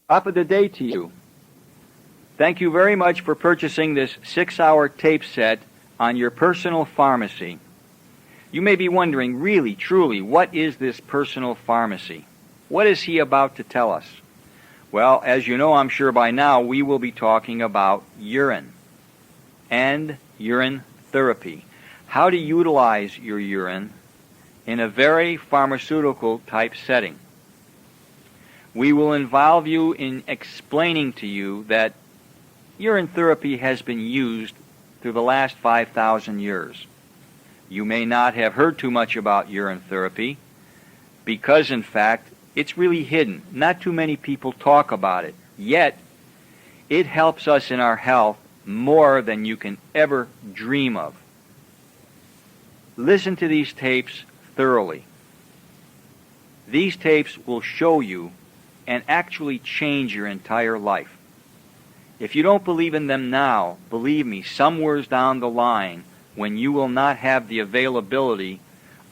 Top of the day to you. Thank you very much for purchasing this 6-hour tape set on your personal pharmacy. You may be wondering, really, truly, what is this personal pharmacy? What is he about to tell us? Well, as you know, I'm sure by now, we will be talking about urine and urine therapy. How to utilize your urine in a very pharmaceutical type setting. We will involve you in explaining to you that urine therapy has been used through the last 5,000 years. You may not have heard too much about urine therapy because, in fact, it's really hidden. Not too many people talk about it. Yet, it helps us in our health more than you can ever dream of. Listen to these tapes thoroughly. These tapes will show you and actually change your entire life. If you don't believe in them now, believe me, somewhere down the line, when you will not have the availability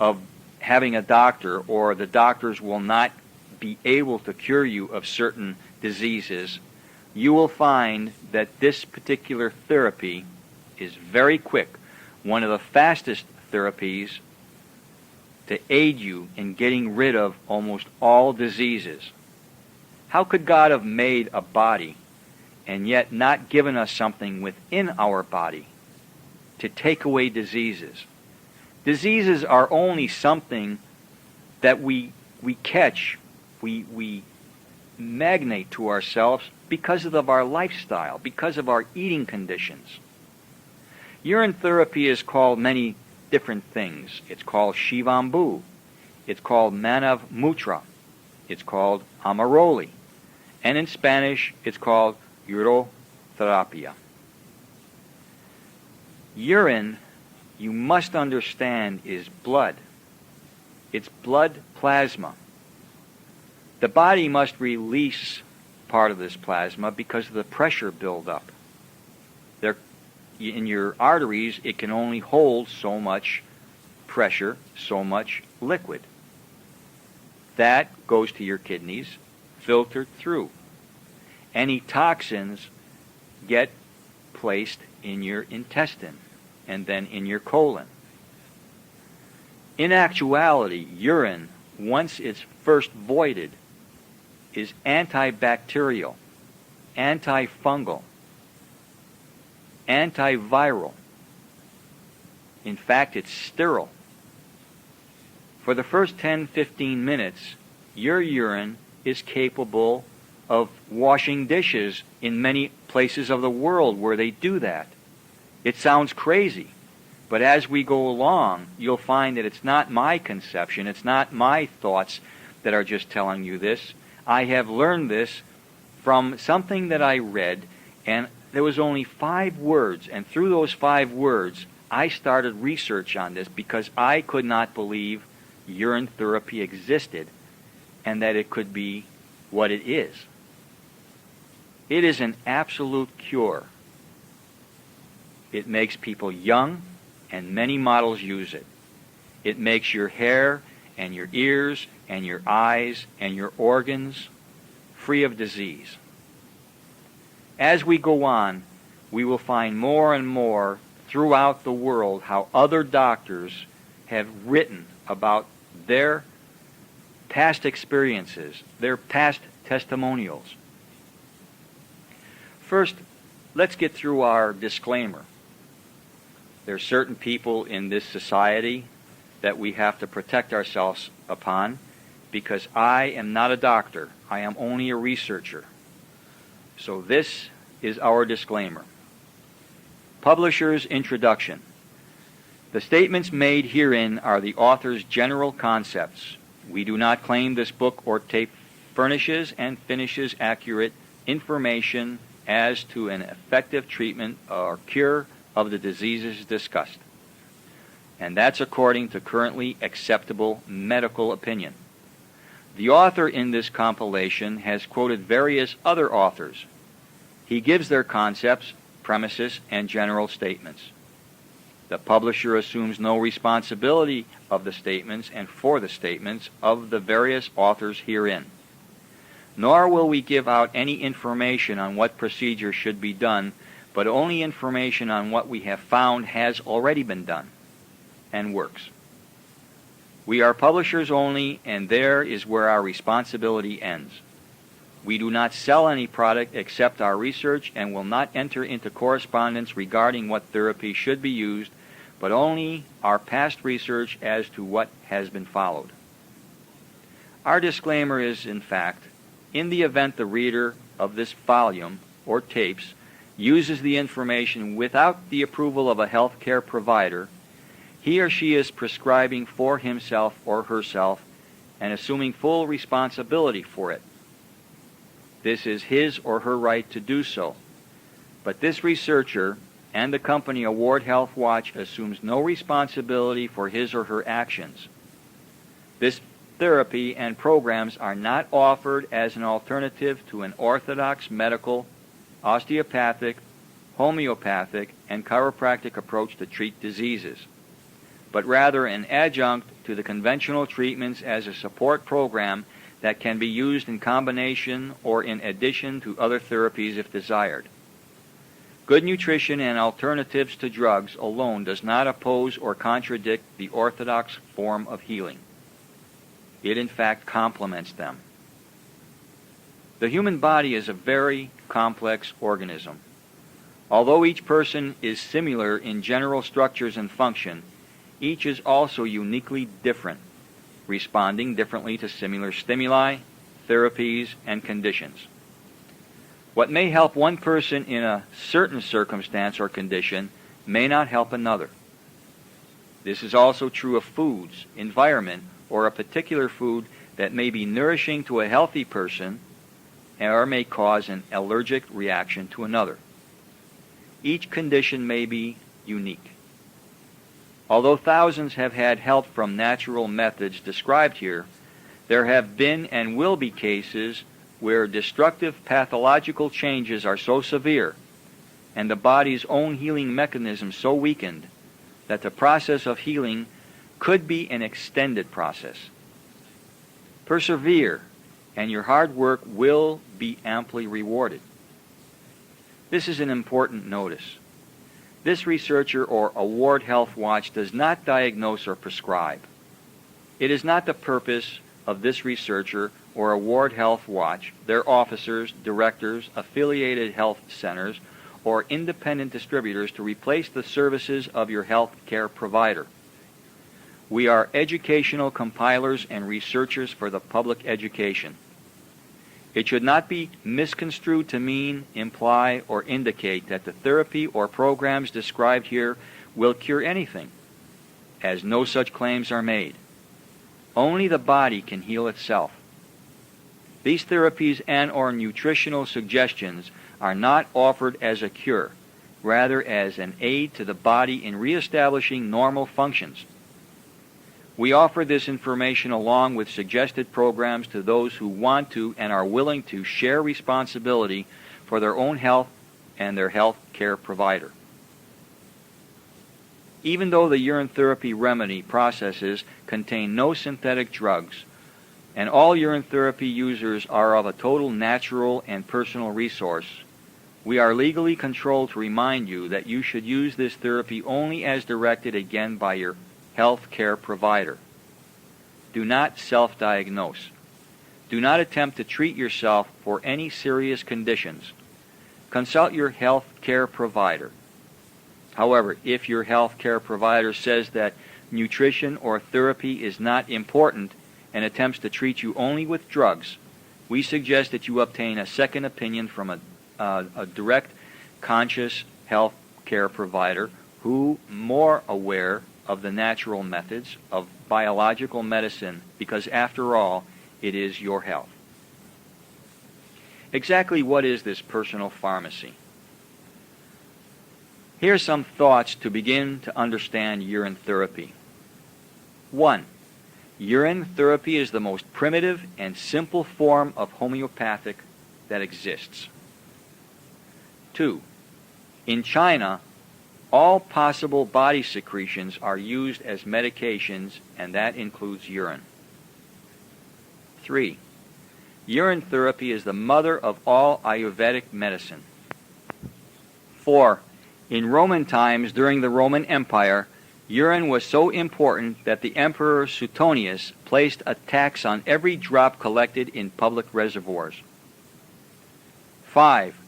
of having a doctor, or the doctors will not be able to cure you of certain diseases, you will find that this particular therapy is very quick, one of the fastest therapies to aid you in getting rid of almost all diseases. How could God have made a body and yet not given us something within our body to take away diseases? Diseases are only something that we catch, we magnate to ourselves because of our lifestyle, because of our eating conditions. Urine therapy is called many different things. It's called Shivambu. It's called Manav Mutra. It's called Amaroli. And in Spanish, it's called Urine Therapy. Urine, you must understand, is blood. It's blood plasma. The body must release part of this plasma because of the pressure buildup. In your arteries, it can only hold so much pressure, so much liquid. That goes to your kidneys, filtered through. Any toxins get placed in your intestine and then in your colon. In actuality, urine, once it's first voided, is antibacterial, antifungal, antiviral. In fact, it's sterile. For the first 10-15 minutes, your urine is capable of washing dishes in many places of the world where they do that. It sounds crazy, but as we go along, you'll find that it's not my conception, it's not my thoughts that are just telling you this. I have learned this from something that I read, and there was only 5 words, and through those 5 words, I started research on this because I could not believe urine therapy existed and that it could be what it is. It is an absolute cure. It makes people young, and many models use it. It makes your hair and your ears and your eyes and your organs free of disease. As we go on, we will find more and more throughout the world how other doctors have written about their past experiences, their past testimonials. First, let's get through our disclaimer. There are certain people in this society that we have to protect ourselves upon because I am not a doctor. I am only a researcher. So this is our disclaimer. Publisher's introduction. The statements made herein are the author's general concepts. We do not claim this book or tape furnishes and finishes accurate information as to an effective treatment or cure of the diseases discussed. And that's according to currently acceptable medical opinion. The author in this compilation has quoted various other authors. He gives their concepts, premises, and general statements. The publisher assumes no responsibility of the statements and for the statements of the various authors herein. Nor will we give out any information on what procedure should be done, but only information on what we have found has already been done and works. We are publishers only, and there is where our responsibility ends. We do not sell any product except our research and will not enter into correspondence regarding what therapy should be used, but only our past research as to what has been followed. Our disclaimer is, in fact, in the event the reader of this volume or tapes uses the information without the approval of a health care provider, he or she is prescribing for himself or herself and assuming full responsibility for it. This is his or her right to do so. But this researcher and the company Award Health Watch assumes no responsibility for his or her actions. This therapy and programs are not offered as an alternative to an orthodox medical, osteopathic, homeopathic, and chiropractic approach to treat diseases, but rather an adjunct to the conventional treatments as a support program that can be used in combination or in addition to other therapies if desired. Good nutrition and alternatives to drugs alone does not oppose or contradict the orthodox form of healing. It in fact complements them. The human body is a very complex organism. Although each person is similar in general structures and function, each is also uniquely different, responding differently to similar stimuli, therapies, and conditions. What may help one person in a certain circumstance or condition may not help another. This is also true of foods, environment, or a particular food that may be nourishing to a healthy person or may cause an allergic reaction to another. Each condition may be unique. Although thousands have had help from natural methods described here, there have been and will be cases where destructive pathological changes are so severe and the body's own healing mechanism so weakened that the process of healing could be an extended process. Persevere, and your hard work will be amply rewarded. This is an important notice. This researcher or Award Health Watch does not diagnose or prescribe. It is not the purpose of this researcher or Award Health Watch, their officers, directors, affiliated health centers, or independent distributors to replace the services of your health care provider. We are educational compilers and researchers for the public education. It should not be misconstrued to mean, imply, or indicate that the therapy or programs described here will cure anything, as no such claims are made. Only the body can heal itself. These therapies and/or nutritional suggestions are not offered as a cure, rather as an aid to the body in reestablishing normal functions. We offer this information along with suggested programs to those who want to and are willing to share responsibility for their own health and their health care provider. Even though the urine therapy remedy processes contain no synthetic drugs, and all urine therapy users are of a total natural and personal resource, we are legally controlled to remind you that you should use this therapy only as directed again by your health care provider. Do not self-diagnose. Do not attempt to treat yourself for any serious conditions. Consult your health care provider. However, if your health care provider says that nutrition or therapy is not important and attempts to treat you only with drugs, we suggest that you obtain a second opinion from a direct, conscious health care provider who more aware of the natural methods of biological medicine, because after all, it is your health. Exactly what is this personal pharmacy? Here are some thoughts to begin to understand urine therapy. 1. Urine therapy is the most primitive and simple form of homeopathic that exists. 2. In China, all possible body secretions are used as medications, and that includes urine. 3. Urine therapy is the mother of all Ayurvedic medicine. 4. In Roman times during the Roman Empire, urine was so important that the Emperor Suetonius placed a tax on every drop collected in public reservoirs. 5.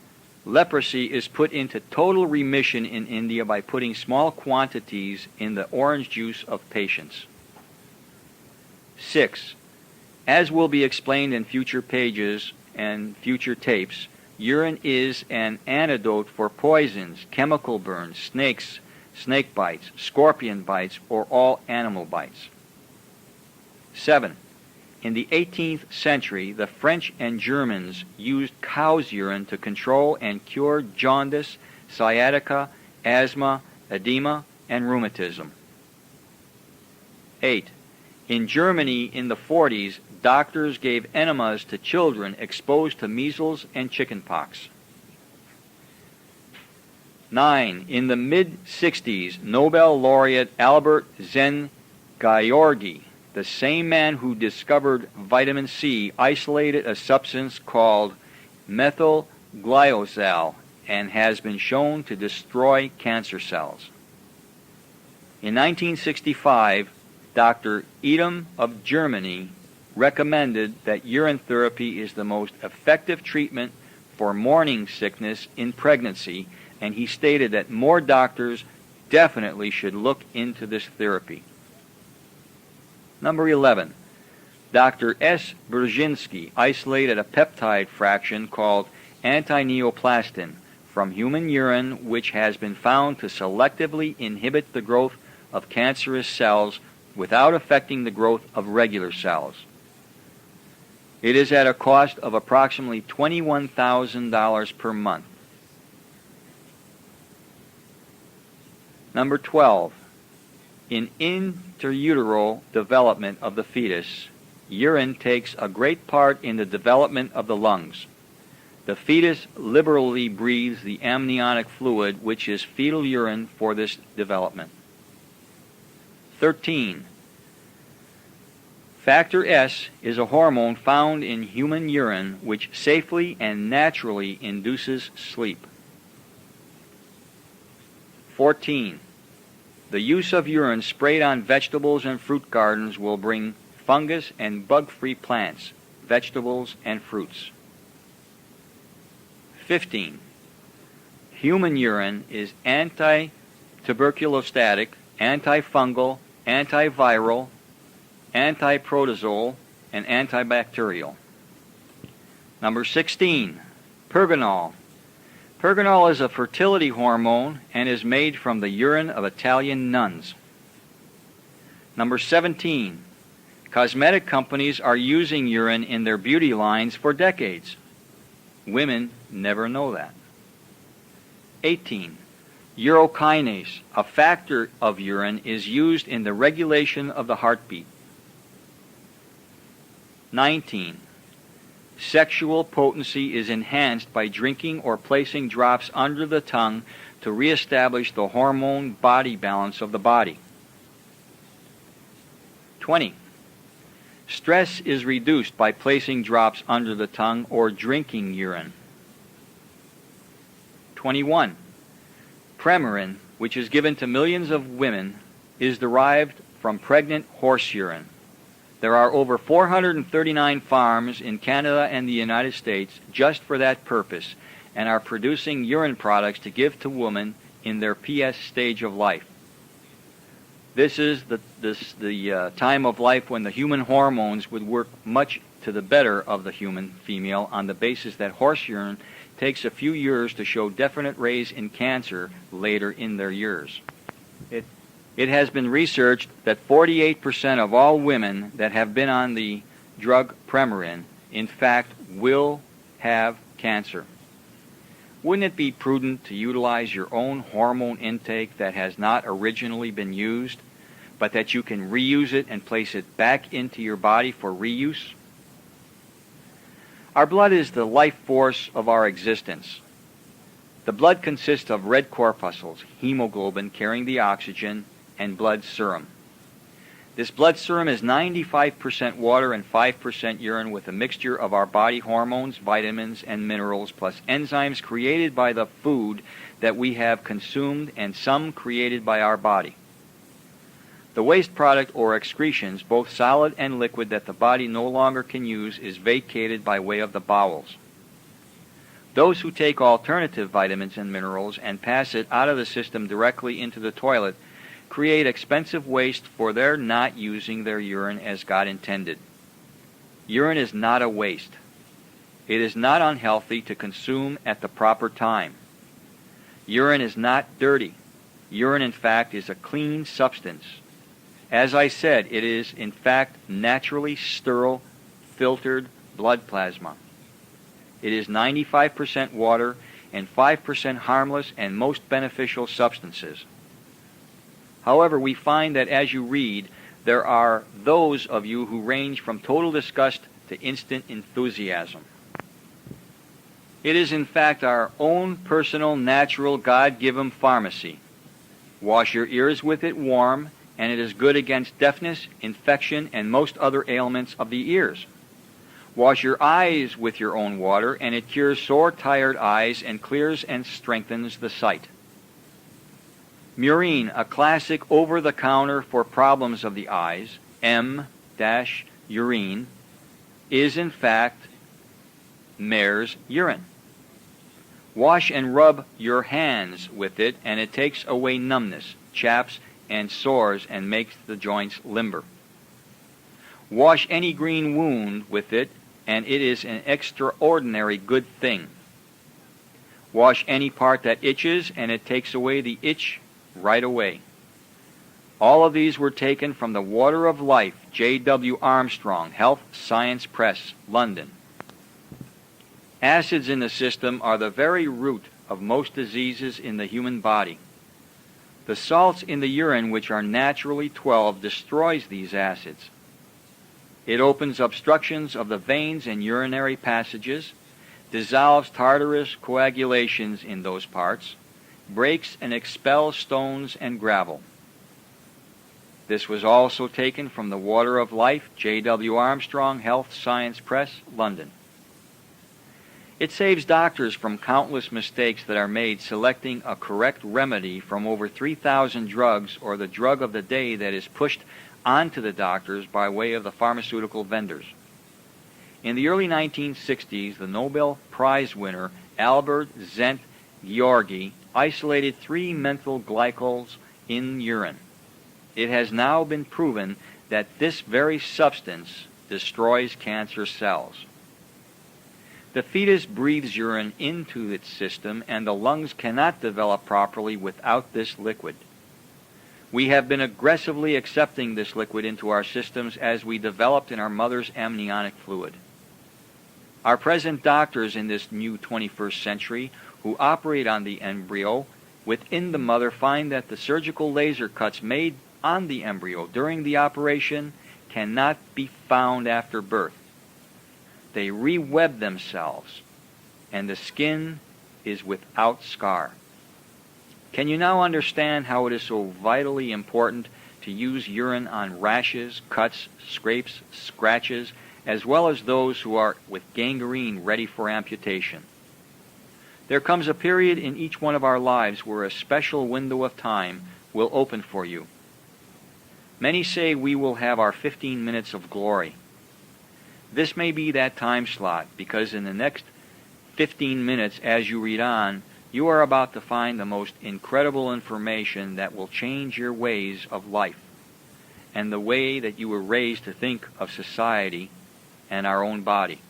Leprosy is put into total remission in India by putting small quantities in the orange juice of patients. 6. As will be explained in future pages and future tapes, urine is an antidote for poisons, chemical burns, snakes, snake bites, scorpion bites, or all animal bites. 7. In the 18th century, the French and Germans used cow's urine to control and cure jaundice, sciatica, asthma, edema, and rheumatism. 8. In Germany in the 40s, doctors gave enemas to children exposed to measles and chickenpox. 9. In the mid-60s, Nobel laureate Albert Szent-Györgyi, the same man who discovered vitamin C, isolated a substance called methylglyoxal and has been shown to destroy cancer cells. In 1965, Dr. Edam of Germany recommended that urine therapy is the most effective treatment for morning sickness in pregnancy, and he stated that more doctors definitely should look into this therapy. Number 11. Dr. S. Brzezinski isolated a peptide fraction called antineoplastin from human urine, which has been found to selectively inhibit the growth of cancerous cells without affecting the growth of regular cells. It is at a cost of approximately $21,000 per month. Number 12. In intrauterine development of the fetus, urine takes a great part in the development of the lungs. The fetus liberally breathes the amniotic fluid, which is fetal urine, for this development. 13. Factor S is a hormone found in human urine which safely and naturally induces sleep. 14. The use of urine sprayed on vegetables and fruit gardens will bring fungus and bug-free plants, vegetables, and fruits. 15. Human urine is anti-tuberculostatic, antifungal, antiviral, antiprotozoal, and antibacterial. Number 16. Pergonal. Pergonal is a fertility hormone and is made from the urine of Italian nuns. Number 17. Cosmetic companies are using urine in their beauty lines for decades. Women never know that. 18. Urokinase, a factor of urine, is used in the regulation of the heartbeat. 19. Sexual potency is enhanced by drinking or placing drops under the tongue to reestablish the hormone body balance of the body. 20. Stress is reduced by placing drops under the tongue or drinking urine. 21. Premarin, which is given to millions of women, is derived from pregnant horse urine. There are over 439 farms in Canada and the United States just for that purpose and are producing urine products to give to women in their PS stage of life. This is the time of life when the human hormones would work much to the better of the human female, on the basis that horse urine takes a few years to show definite raise in cancer later in their years. It has been researched that 48% of all women that have been on the drug Premarin, in fact, will have cancer. Wouldn't it be prudent to utilize your own hormone intake that has not originally been used, but that you can reuse it and place it back into your body for reuse? Our blood is the life force of our existence. The blood consists of red corpuscles, hemoglobin carrying the oxygen, and blood serum. This blood serum is 95% water and 5% urine with a mixture of our body hormones, vitamins, and minerals, plus enzymes created by the food that we have consumed and some created by our body. The waste product or excretions, both solid and liquid, that the body no longer can use is vacated by way of the bowels. Those who take alternative vitamins and minerals and pass it out of the system directly into the toilet create expensive waste, for they're not using their urine as God intended. Urine is not a waste. It is not unhealthy to consume at the proper time. Urine is not dirty. Urine, in fact, is a clean substance. As I said, it is, in fact, naturally sterile, filtered blood plasma. It is 95% water and 5% harmless and most beneficial substances. However, we find that as you read, there are those of you who range from total disgust to instant enthusiasm. It is in fact our own personal, natural, God-given pharmacy. Wash your ears with it warm, and it is good against deafness, infection, and most other ailments of the ears. Wash your eyes with your own water, and it cures sore, tired eyes and clears and strengthens the sight. Murine, a classic over-the-counter for problems of the eyes, M-urine, is in fact mare's urine. Wash and rub your hands with it, and it takes away numbness, chaps, and sores and makes the joints limber. Wash any green wound with it, and it is an extraordinary good thing. Wash any part that itches, and it takes away the itch right away. All of these were taken from the Water of Life, J.W. Armstrong, Health Science Press, London. Acids in the system are the very root of most diseases in the human body. The salts in the urine, which are naturally 12, destroys these acids. It opens obstructions of the veins and urinary passages, dissolves tartarous coagulations in those parts, breaks and expels stones and gravel. This was also taken from the Water of Life, J.W. Armstrong, Health Science Press, London. It saves doctors from countless mistakes that are made selecting a correct remedy from over 3,000 drugs or the drug of the day that is pushed onto the doctors by way of the pharmaceutical vendors. In the early 1960s, the Nobel Prize winner Albert Zent Georgi isolated 3 methyl glycols in urine. It has now been proven that this very substance destroys cancer cells. The fetus breathes urine into its system, and the lungs cannot develop properly without this liquid. We have been aggressively accepting this liquid into our systems as we developed in our mother's amniotic fluid. Our present doctors in this new 21st century who operate on the embryo within the mother find that the surgical laser cuts made on the embryo during the operation cannot be found after birth. They re-web themselves, and the skin is without scar. Can you now understand how it is so vitally important to use urine on rashes, cuts, scrapes, scratches, as well as those who are with gangrene ready for amputation? There comes a period in each one of our lives where a special window of time will open for you. Many say we will have our 15 minutes of glory. This may be that time slot, because in the next 15 minutes, as you read on, you are about to find the most incredible information that will change your ways of life and the way that you were raised to think of society and our own body.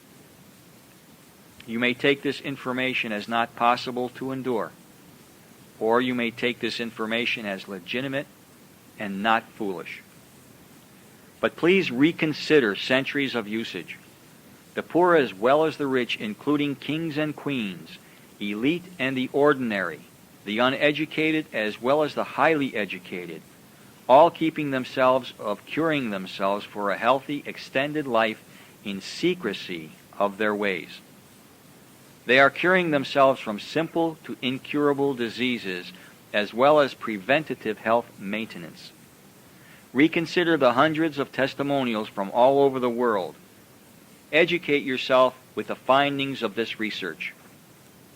You may take this information as not possible to endure, or you may take this information as legitimate and not foolish. But please reconsider centuries of usage. The poor as well as the rich, including kings and queens, elite and the ordinary, the uneducated as well as the highly educated, all keeping themselves of curing themselves for a healthy, extended life in secrecy of their ways. They are curing themselves from simple to incurable diseases as well as preventative health maintenance. Reconsider the hundreds of testimonials from all over the world. Educate yourself with the findings of this research.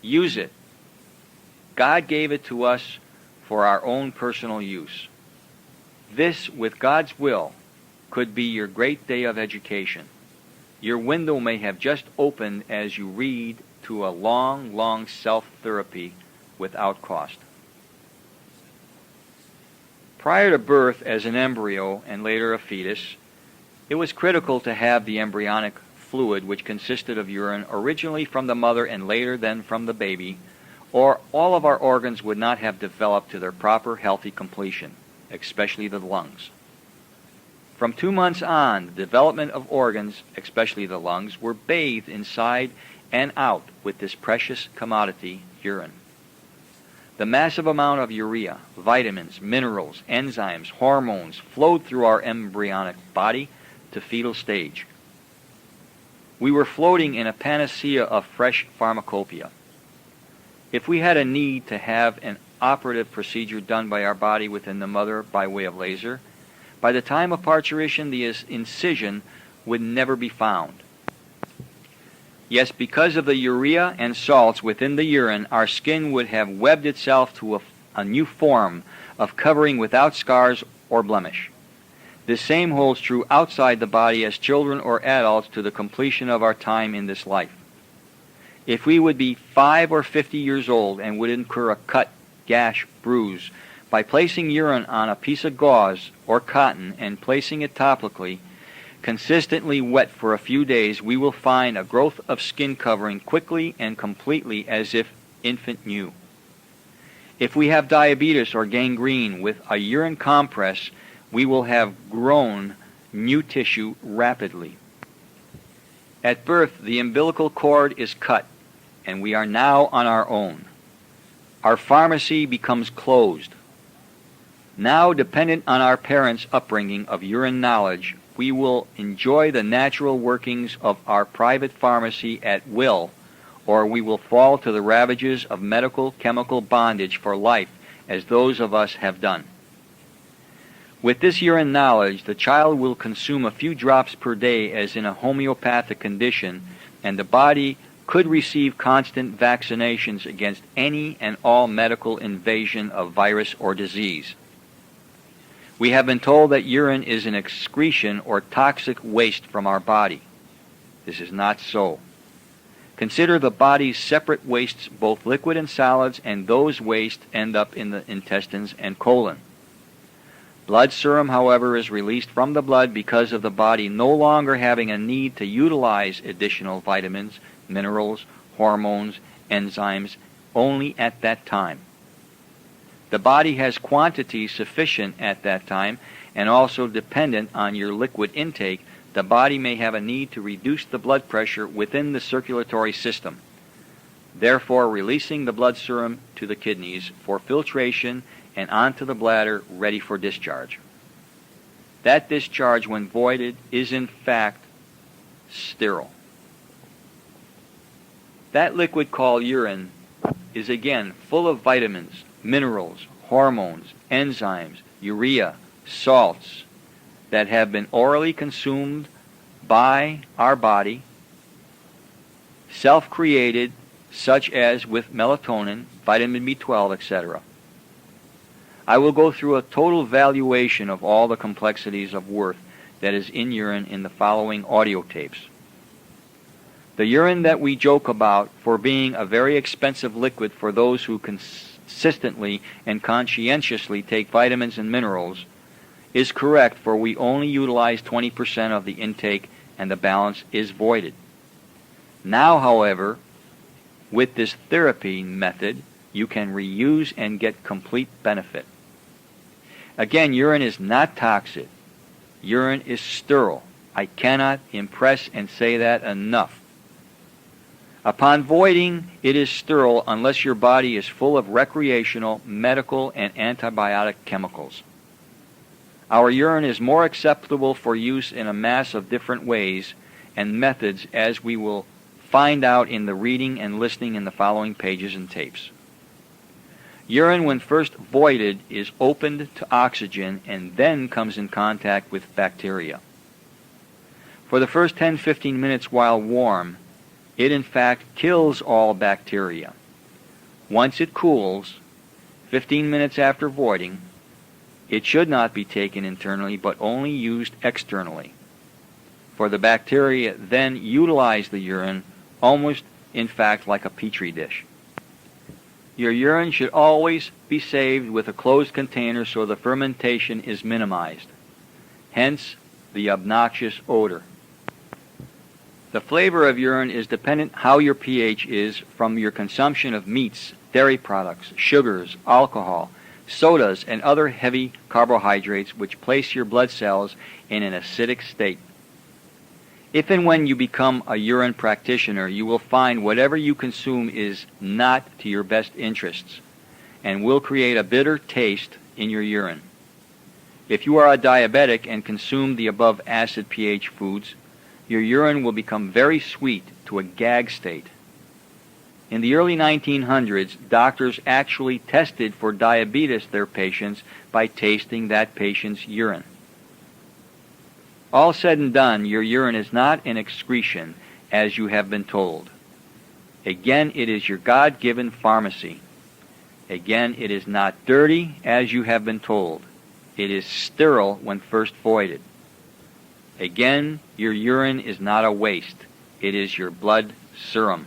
Use it. God gave it to us for our own personal use. This, with God's will, could be your great day of education. Your window may have just opened as you read to a long, long self-therapy without cost. Prior to birth as an embryo and later a fetus, it was critical to have the embryonic fluid, which consisted of urine, originally from the mother and later then from the baby, or all of our organs would not have developed to their proper healthy completion, especially the lungs. From 2 months on, the development of organs, especially the lungs, were bathed inside and out with this precious commodity, urine. The massive amount of urea, vitamins, minerals, enzymes, hormones flowed through our embryonic body to fetal stage. We were floating in a panacea of fresh pharmacopoeia. If we had a need to have an operative procedure done by our body within the mother by way of laser, by the time of parturition the incision would never be found. Yes, because of the urea and salts within the urine, our skin would have webbed itself to a new form of covering without scars or blemish. The same holds true outside the body as children or adults to the completion of our time in this life. If we would be 5 or 50 years old and would incur a cut, gash, bruise, by placing urine on a piece of gauze or cotton and placing it topically, consistently wet for a few days, we will find a growth of skin covering quickly and completely as if infant new. If we have diabetes or gangrene with a urine compress, we will have grown new tissue rapidly. At birth, the umbilical cord is cut, and we are now on our own. Our pharmacy becomes closed. Now, dependent on our parents' upbringing of urine knowledge, we will enjoy the natural workings of our private pharmacy at will, or we will fall to the ravages of medical chemical bondage for life, as those of us have done. With this urine knowledge, the child will consume a few drops per day as in a homeopathic condition, and the body could receive constant vaccinations against any and all medical invasion of virus or disease. We have been told that urine is an excretion or toxic waste from our body. This is not so. Consider the body's separate wastes, both liquid and solids, and those wastes end up in the intestines and colon. Blood serum, however, is released from the blood because of the body no longer having a need to utilize additional vitamins, minerals, hormones, enzymes, only at that time. The body has quantity sufficient at that time, and also dependent on your liquid intake, the body may have a need to reduce the blood pressure within the circulatory system, therefore releasing the blood serum to the kidneys for filtration and onto the bladder ready for discharge. That discharge, when voided, is in fact sterile. That liquid called urine is again full of vitamins, minerals, hormones, enzymes, urea, salts that have been orally consumed by our body, self-created, such as with melatonin, vitamin B12, etc. I will go through a total valuation of all the complexities of worth that is in urine in the following audio tapes. The urine that we joke about for being a very expensive liquid for those who consistently and conscientiously take vitamins and minerals is correct, for we only utilize 20% of the intake and the balance is voided. Now, however, with this therapy method, you can reuse and get complete benefit. Again, urine is not toxic. Urine is sterile. I cannot impress and say that enough. Upon voiding, it is sterile unless your body is full of recreational, medical, and antibiotic chemicals. Our urine is more acceptable for use in a mass of different ways and methods, as we will find out in the reading and listening in the following pages and tapes. Urine, when first voided, is opened to oxygen and then comes in contact with bacteria. For the first 10-15 minutes while warm, it in fact kills all bacteria. Once it cools, 15 minutes after voiding, it should not be taken internally but only used externally. For the bacteria then utilize the urine almost in fact like a petri dish. Your urine should always be saved with a closed container so the fermentation is minimized. Hence the obnoxious odor. The flavor of urine is dependent how your pH is from your consumption of meats, dairy products, sugars, alcohol, sodas, and other heavy carbohydrates which place your blood cells in an acidic state. If and when you become a urine practitioner, you will find whatever you consume is not to your best interests and will create a bitter taste in your urine. If you are a diabetic and consume the above acid pH foods, your urine will become very sweet to a gag state. In the early 1900s, doctors actually tested for diabetes their patients by tasting that patient's urine. All said and done, your urine is not an excretion, as you have been told. Again, it is your God-given pharmacy. Again, it is not dirty, as you have been told. It is sterile when first voided. Again, your urine is not a waste. It is your blood serum.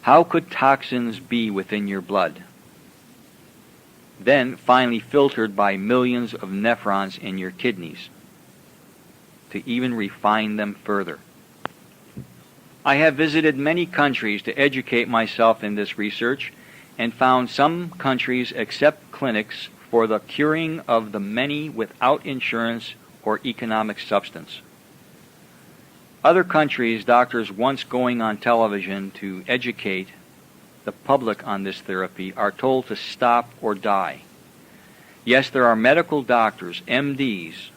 How could toxins be within your blood? Then finally filtered by millions of nephrons in your kidneys, to even refine them further. I have visited many countries to educate myself in this research and found some countries accept clinics for the curing of the many without insurance or economic substance. Other countries, doctors once going on television to educate the public on this therapy are told to stop or die. Yes, there are medical doctors, MDs,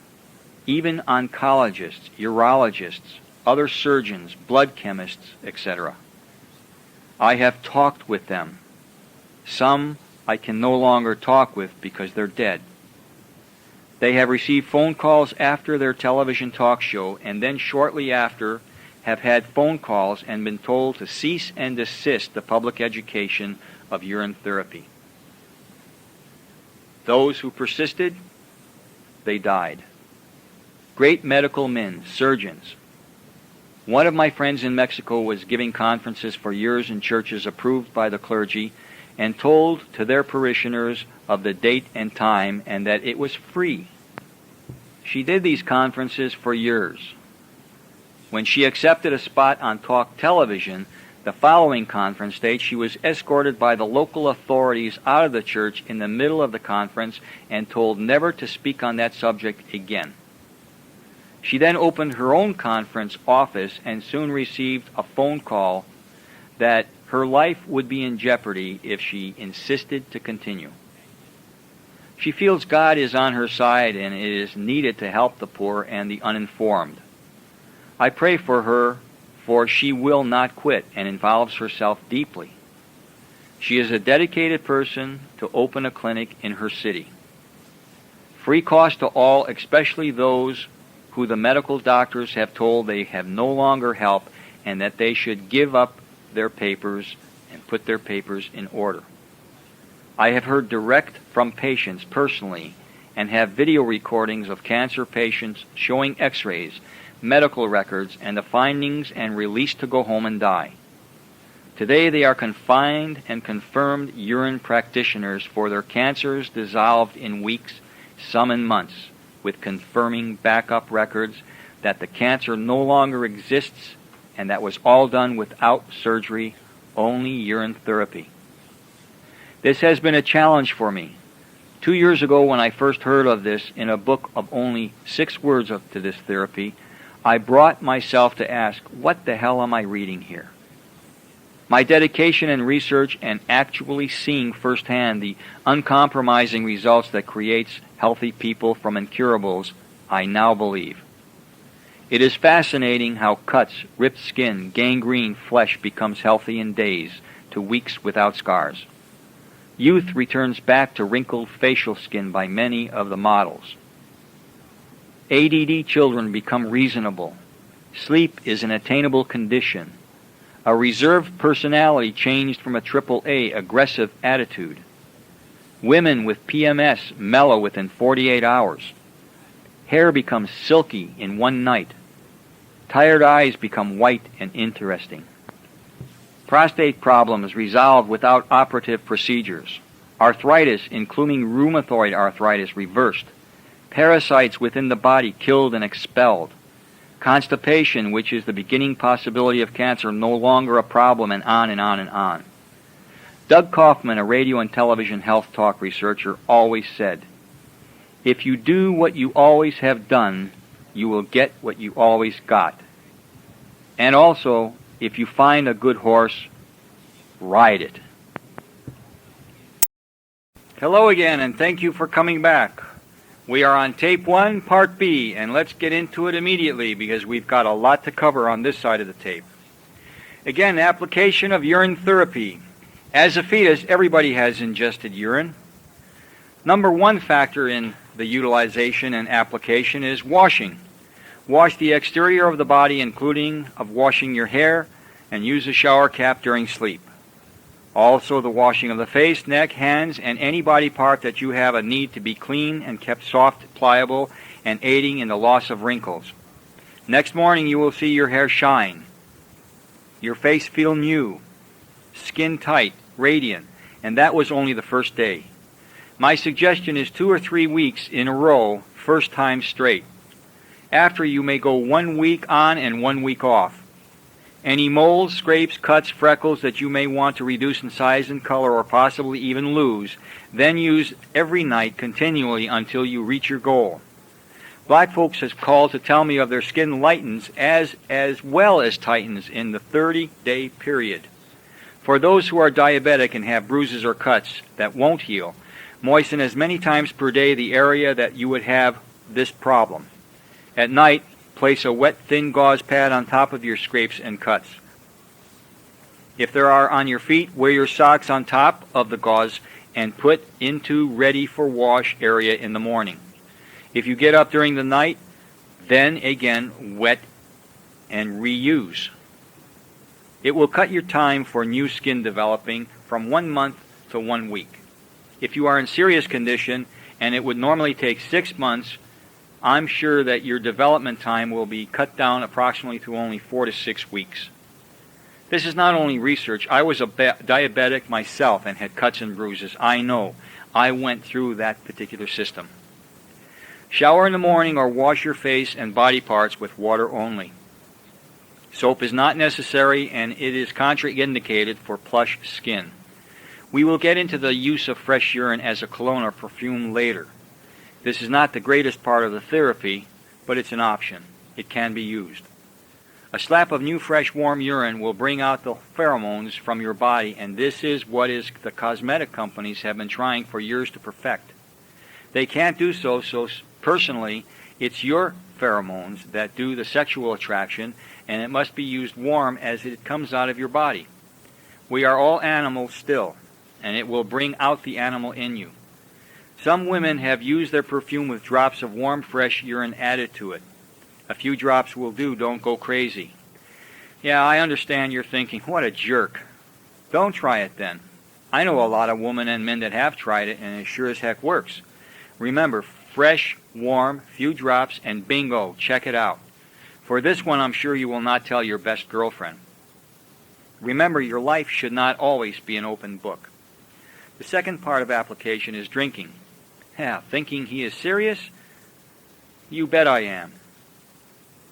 even oncologists, urologists, other surgeons, blood chemists, etc. I have talked with them. Some I can no longer talk with because they're dead. They have received phone calls after their television talk show and then shortly after have had phone calls and been told to cease and desist the public education of urine therapy. Those who persisted, they died. Great medical men, surgeons. One of my friends in Mexico was giving conferences for years in churches approved by the clergy and told to their parishioners of the date and time and that it was free. She did these conferences for years. When she accepted a spot on talk television, the following conference date, she was escorted by the local authorities out of the church in the middle of the conference and told never to speak on that subject again. She then opened her own conference office and soon received a phone call that her life would be in jeopardy if she insisted to continue. She feels God is on her side and it is needed to help the poor and the uninformed. I pray for her, for she will not quit and involves herself deeply. She is a dedicated person to open a clinic in her city. Free cost to all, especially those who the medical doctors have told they have no longer help and that they should give up their papers and put their papers in order. I have heard direct from patients personally and have video recordings of cancer patients showing x-rays, medical records, and the findings and released to go home and die. Today they are confined and confirmed urine practitioners for their cancers dissolved in weeks, some in months, with confirming backup records that the cancer no longer exists and that was all done without surgery, only urine therapy. This has been a challenge for me. 2 years ago when I first heard of this in a book of only 6 words to this therapy, I brought myself to ask, what the hell am I reading here? My dedication and research and actually seeing firsthand the uncompromising results that creates healthy people from incurables, I now believe. It is fascinating how cuts, ripped skin, gangrene flesh becomes healthy in days to weeks without scars. Youth returns back to wrinkled facial skin by many of the models. ADD children become reasonable. Sleep is an attainable condition. A reserved personality changed from a AAA aggressive attitude. Women with PMS mellow within 48 hours. Hair becomes silky in one night. Tired eyes become white and interesting. Prostate problems resolved without operative procedures. Arthritis, including rheumatoid arthritis, reversed. Parasites within the body killed and expelled. Constipation, which is the beginning possibility of cancer, no longer a problem, and on and on and on. Doug Kaufman, a radio and television health talk researcher, always said, "If you do what you always have done, you will get what you always got." And also, if you find a good horse, ride it. Hello again, and thank you for coming back. We are on tape 1, part B, and let's get into it immediately because we've got a lot to cover on this side of the tape. Again, application of urine therapy. As a fetus, everybody has ingested urine. Number one factor in the utilization and application is washing. Wash the exterior of the body, including of washing your hair, and use a shower cap during sleep. Also, the washing of the face, neck, hands, and any body part that you have a need to be clean and kept soft, pliable, and aiding in the loss of wrinkles. Next morning, you will see your hair shine, your face feel new, skin tight, radiant, and that was only the first day. My suggestion is 2 or 3 weeks in a row, first time straight. After, you may go 1 week on and 1 week off. Any moles, scrapes, cuts, freckles that you may want to reduce in size and color or possibly even lose, then use every night continually until you reach your goal. Black folks have called to tell me of their skin lightens as well as tightens in the 30-day period. For those who are diabetic and have bruises or cuts that won't heal, moisten as many times per day the area that you would have this problem. At night, place a wet, thin gauze pad on top of your scrapes and cuts. If there are on your feet, wear your socks on top of the gauze and put into ready for wash area in the morning. If you get up during the night, then again wet and reuse. It will cut your time for new skin developing from 1 month to 1 week. If you are in serious condition and it would normally take 6 months, I'm sure that your development time will be cut down approximately to only 4 to 6 weeks. This is not only research. I was a diabetic myself and had cuts and bruises. I know. I went through that particular system. Shower in the morning or wash your face and body parts with water only. Soap is not necessary, and it is contraindicated for plush skin. We will get into the use of fresh urine as a cologne or perfume later. This is not the greatest part of the therapy, but it's an option. It can be used. A slap of new, fresh, warm urine will bring out the pheromones from your body, and this is what the cosmetic companies have been trying for years to perfect. They can't do so personally, it's your pheromones that do the sexual attraction, and it must be used warm as it comes out of your body. We are all animals still, and it will bring out the animal in you. Some women have used their perfume with drops of warm, fresh urine added to it. A few drops will do, don't go crazy. Yeah, I understand you're thinking, what a jerk. Don't try it then. I know a lot of women and men that have tried it, and it sure as heck works. Remember, fresh, warm, few drops, and bingo, check it out. For this one, I'm sure you will not tell your best girlfriend. Remember, your life should not always be an open book. The second part of application is drinking. Yeah, thinking he is serious? You bet I am.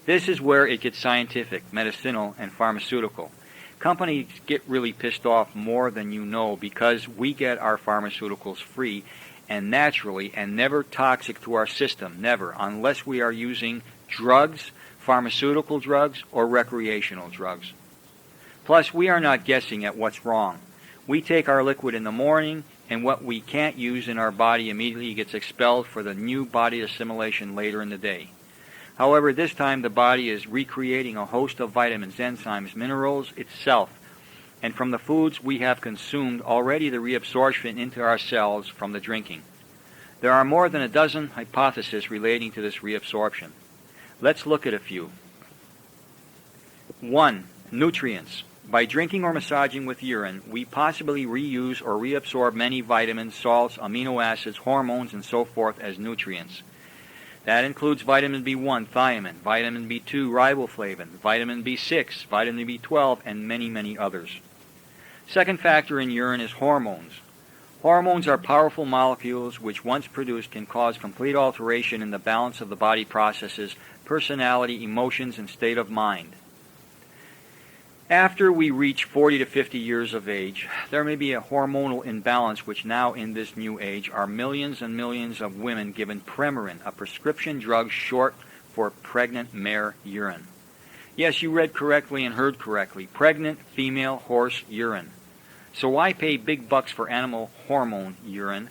This is where it gets scientific, medicinal, and pharmaceutical. Companies get really pissed off more than you know because we get our pharmaceuticals free and naturally and never toxic to our system, never, unless we are using drugs, pharmaceutical drugs, or recreational drugs. Plus, we are not guessing at what's wrong. We take our liquid in the morning, and what we can't use in our body immediately gets expelled for the new body assimilation later in the day. However, this time the body is recreating a host of vitamins, enzymes, minerals itself, and from the foods we have consumed, already the reabsorption into our cells from the drinking. There are more than a dozen hypotheses relating to this reabsorption. Let's look at a few. 1. Nutrients. By drinking or massaging with urine, we possibly reuse or reabsorb many vitamins, salts, amino acids, hormones, and so forth as nutrients. That includes vitamin B1, thiamine, vitamin B2, riboflavin, vitamin B6, vitamin B12, and many, many others. Second factor in urine is hormones. Hormones are powerful molecules which, once produced, can cause complete alteration in the balance of the body processes, personality, emotions, and state of mind. After we reach 40 to 50 years of age, there may be a hormonal imbalance, which now in this new age are millions and millions of women given Premarin, a prescription drug short for pregnant mare urine. Yes, you read correctly and heard correctly. Pregnant female horse urine. So why pay big bucks for animal hormone urine,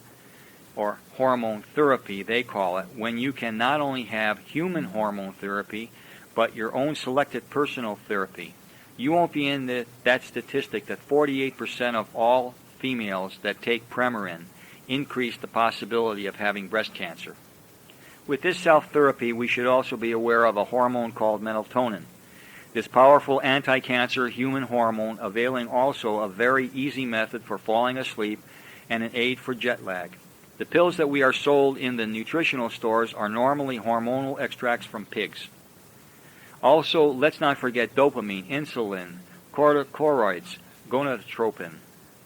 or hormone therapy they call it, when you can not only have human hormone therapy, but your own selected personal therapy? You won't be in that statistic that 48% of all females that take Premarin increase the possibility of having breast cancer. With this self-therapy, we should also be aware of a hormone called melatonin. This powerful anti-cancer human hormone, availing also a very easy method for falling asleep and an aid for jet lag. The pills that we are sold in the nutritional stores are normally hormonal extracts from pigs. Also, let's not forget dopamine, insulin, corticosteroids, gonadotropin,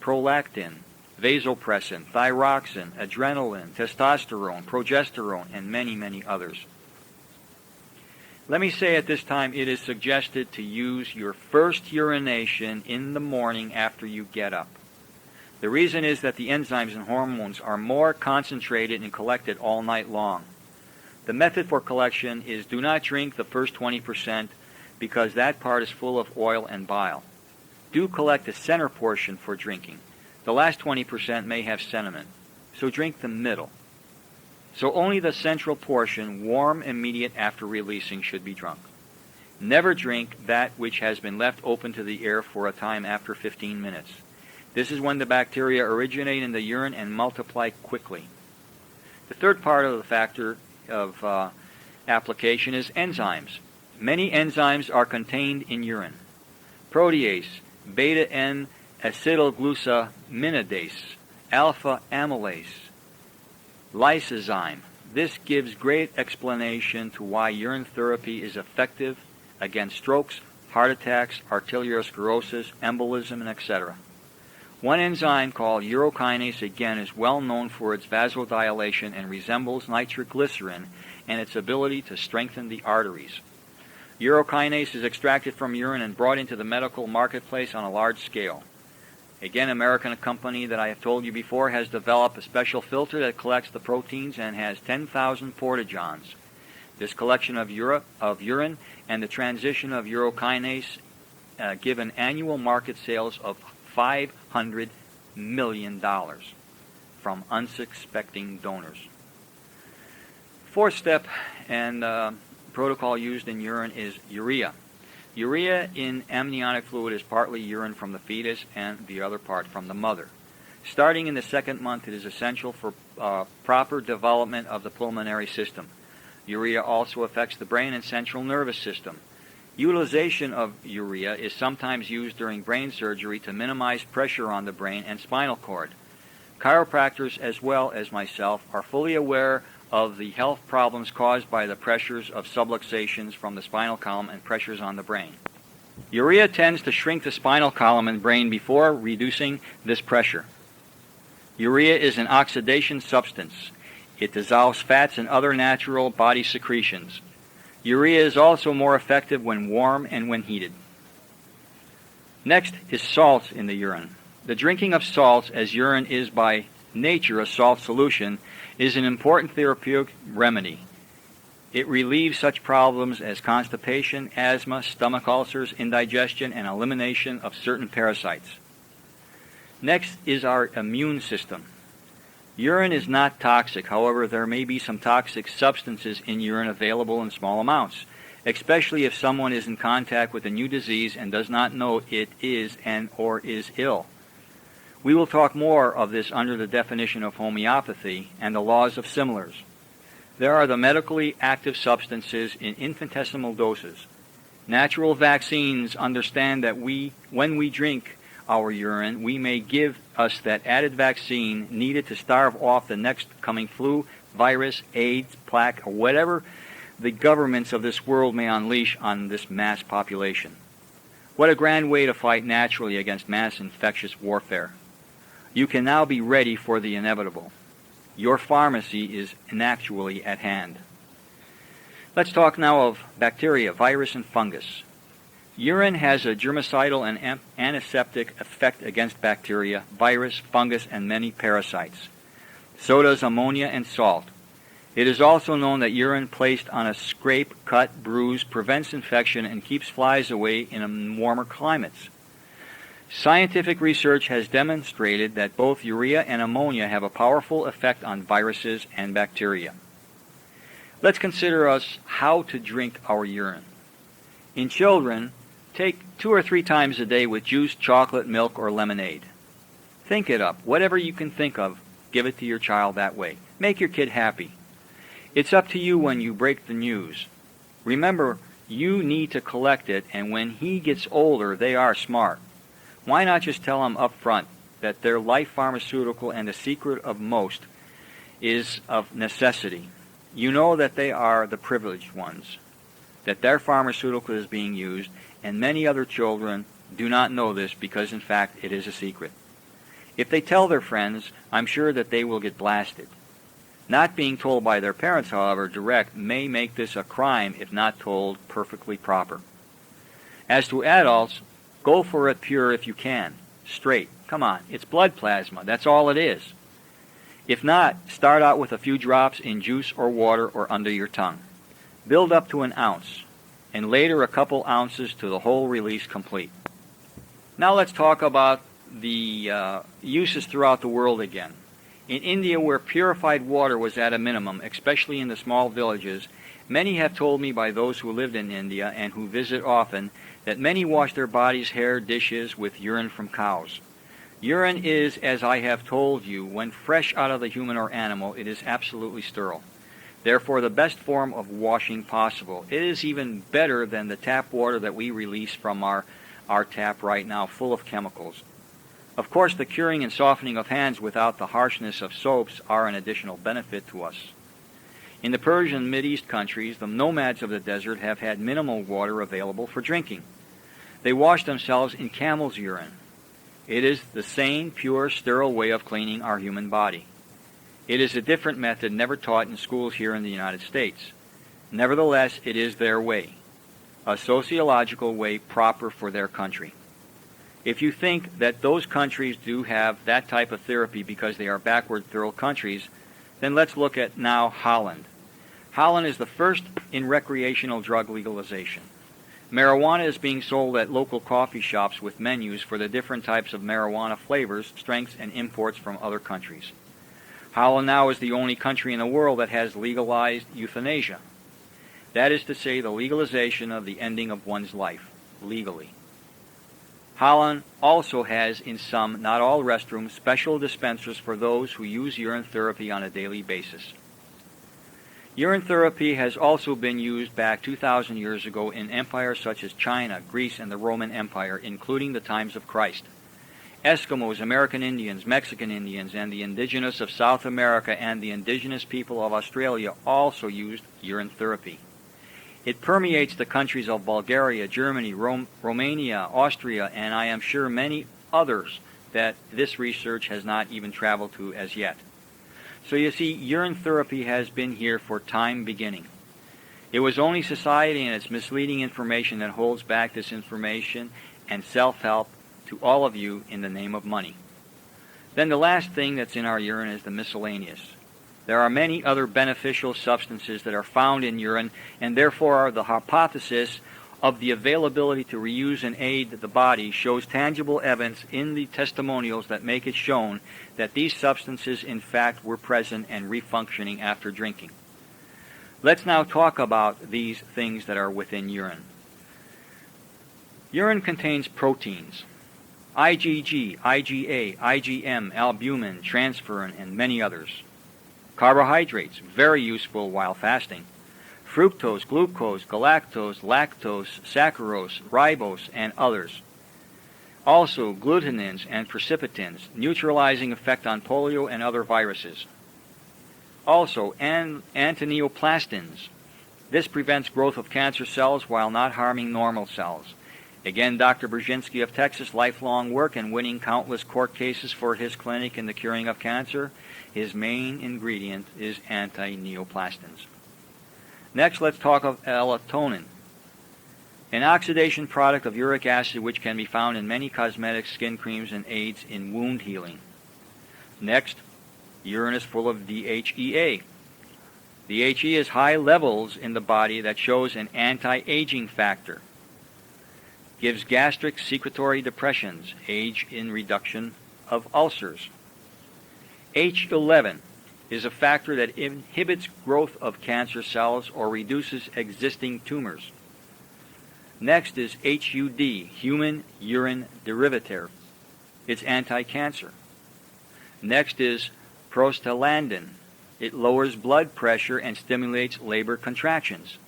prolactin, vasopressin, thyroxine, adrenaline, testosterone, progesterone, and many, many others. Let me say at this time, it is suggested to use your first urination in the morning after you get up. The reason is that the enzymes and hormones are more concentrated and collected all night long. The method for collection is do not drink the first 20% because that part is full of oil and bile. Do collect the center portion for drinking. The last 20% may have sediment, so drink the middle. So only the central portion, warm immediate after releasing, should be drunk. Never drink that which has been left open to the air for a time after 15 minutes. This is when the bacteria originate in the urine and multiply quickly. The third part of the factor of application is enzymes. Many enzymes are contained in urine. Protease, beta-N acetylglucosaminidase, alpha amylase, lysozyme. This gives great explanation to why urine therapy is effective against strokes, heart attacks, arteriosclerosis, embolism, and etc. One enzyme called urokinase, again, is well known for its vasodilation and resembles nitroglycerin and its ability to strengthen the arteries. Urokinase is extracted from urine and brought into the medical marketplace on a large scale. Again, American company that I have told you before has developed a special filter that collects the proteins and has 10,000 portagens. This collection of urine and the transition of urokinase give an annual market sales of $500 million from unsuspecting donors. Fourth step and protocol used in urine is urea. Urea in amniotic fluid is partly urine from the fetus and the other part from the mother. Starting in the second month, it is essential for proper development of the pulmonary system. Urea also affects the brain and central nervous system. Utilization of urea is sometimes used during brain surgery to minimize pressure on the brain and spinal cord. Chiropractors, as well as myself, are fully aware of the health problems caused by the pressures of subluxations from the spinal column and pressures on the brain. Urea tends to shrink the spinal column and brain before reducing this pressure. Urea is an oxidation substance. It dissolves fats and other natural body secretions. Urea is also more effective when warm and when heated. Next is salts in the urine. The drinking of salts, as urine is by nature a salt solution, is an important therapeutic remedy. It relieves such problems as constipation, asthma, stomach ulcers, indigestion, and elimination of certain parasites. Next is our immune system. Urine is not toxic. However, there may be some toxic substances in urine available in small amounts. especially if someone is in contact with a new disease and does not know it is or is ill. We will talk more of this under the definition of homeopathy and the laws of similars. There are the medically active substances in infinitesimal doses. Natural vaccines understand that when we drink our urine, we may give us that added vaccine needed to starve off the next coming flu, virus, AIDS, plague, or whatever the governments of this world may unleash on this mass population. What a grand way to fight naturally against mass infectious warfare. You can now be ready for the inevitable. Your pharmacy is actually at hand. Let's talk now of bacteria, virus, and fungus. Urine has a germicidal and antiseptic effect against bacteria, virus, fungus, and many parasites. So does ammonia and salt. It is also known that urine placed on a scrape, cut, bruise prevents infection and keeps flies away in warmer climates. Scientific research has demonstrated that both urea and ammonia have a powerful effect on viruses and bacteria. Let's consider how to drink our urine. In children, take 2 or 3 times a day with juice, chocolate, milk, or lemonade. Think it up. Whatever you can think of, give it to your child that way. Make your kid happy. It's up to you when you break the news. Remember, you need to collect it, and when he gets older, they are smart. Why not just tell them up front that their life pharmaceutical and the secret of most is of necessity? You know that they are the privileged ones, that their pharmaceutical is being used, and many other children do not know this because, in fact, it is a secret. If they tell their friends, I'm sure that they will get blasted. Not being told by their parents, however, direct, may make this a crime if not told perfectly proper. As to adults, go for it pure if you can. Straight. Come on, it's blood plasma. That's all it is. If not, start out with a few drops in juice or water or under your tongue. Build up to an ounce, and later a couple ounces to the whole release complete. Now let's talk about the uses throughout the world again. In India, where purified water was at a minimum, especially in the small villages, many have told me by those who lived in India and who visit often that many wash their bodies, hair, dishes with urine from cows. Urine is, as I have told you, when fresh out of the human or animal, it is absolutely sterile. Therefore, the best form of washing possible. It is even better than the tap water that we release from our tap right now, full of chemicals. Of course, the curing and softening of hands without the harshness of soaps are an additional benefit to us. In the Persian Mideast countries, the nomads of the desert have had minimal water available for drinking. They wash themselves in camel's urine. It is the same, pure, sterile way of cleaning our human body. It is a different method never taught in schools here in the United States. Nevertheless, it is their way, a sociological way proper for their country. If you think that those countries do have that type of therapy because they are backward third countries, then let's look at now Holland. Holland is the first in recreational drug legalization. Marijuana is being sold at local coffee shops with menus for the different types of marijuana flavors, strengths, and imports from other countries. Holland now is the only country in the world that has legalized euthanasia. That is to say, the legalization of the ending of one's life, legally. Holland also has, in some, not all restrooms, special dispensers for those who use urine therapy on a daily basis. Urine therapy has also been used back 2,000 years ago in empires such as China, Greece, and the Roman Empire, including the times of Christ. Eskimos, American Indians, Mexican Indians, and the indigenous of South America and the indigenous people of Australia also used urine therapy. It permeates the countries of Bulgaria, Germany, Romania, Austria, and I am sure many others that this research has not even traveled to as yet. So you see, urine therapy has been here for time beginning. It was only society and its misleading information that holds back this information and self-help to all of you in the name of money. Then the last thing that's in our urine is the miscellaneous. There are many other beneficial substances that are found in urine, and therefore the hypothesis of the availability to reuse and aid the body shows tangible evidence in the testimonials that make it shown that these substances in fact were present and refunctioning after drinking. Let's now talk about these things that are within urine. Urine contains proteins: IgG, IgA, IgM, albumin, transferrin, and many others. Carbohydrates, very useful while fasting: fructose, glucose, galactose, lactose, saccharose, ribose, and others. Also, glutenins and precipitins, neutralizing effect on polio and other viruses. Also, antineoplastins. This prevents growth of cancer cells while not harming normal cells. Again, Dr. Brzezinski of Texas, lifelong work and winning countless court cases for his clinic in the curing of cancer. His main ingredient is antineoplastins. Next, let's talk of L-tonin, an oxidation product of uric acid which can be found in many cosmetics, skin creams, and aids in wound healing. Next, urine is full of DHEA. DHEA is high levels in the body that shows an anti-aging factor. Gives gastric secretory depressions, aids in reduction of ulcers. H11 is a factor that inhibits growth of cancer cells or reduces existing tumors. Next is HUD, human urine derivative. It's anti-cancer. Next is prostaglandin. It lowers blood pressure and stimulates labor contractions.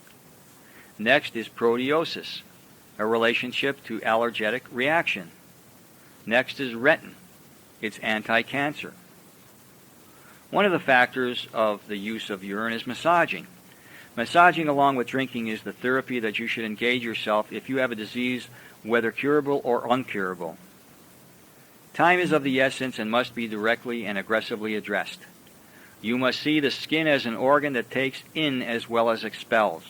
Next is proteosis, a relationship to allergic reaction. Next is retin. It's anti-cancer. One of the factors of the use of urine is massaging. Massaging along with drinking is the therapy that you should engage yourself if you have a disease, whether curable or uncurable. Time is of the essence and must be directly and aggressively addressed. You must see the skin as an organ that takes in as well as expels.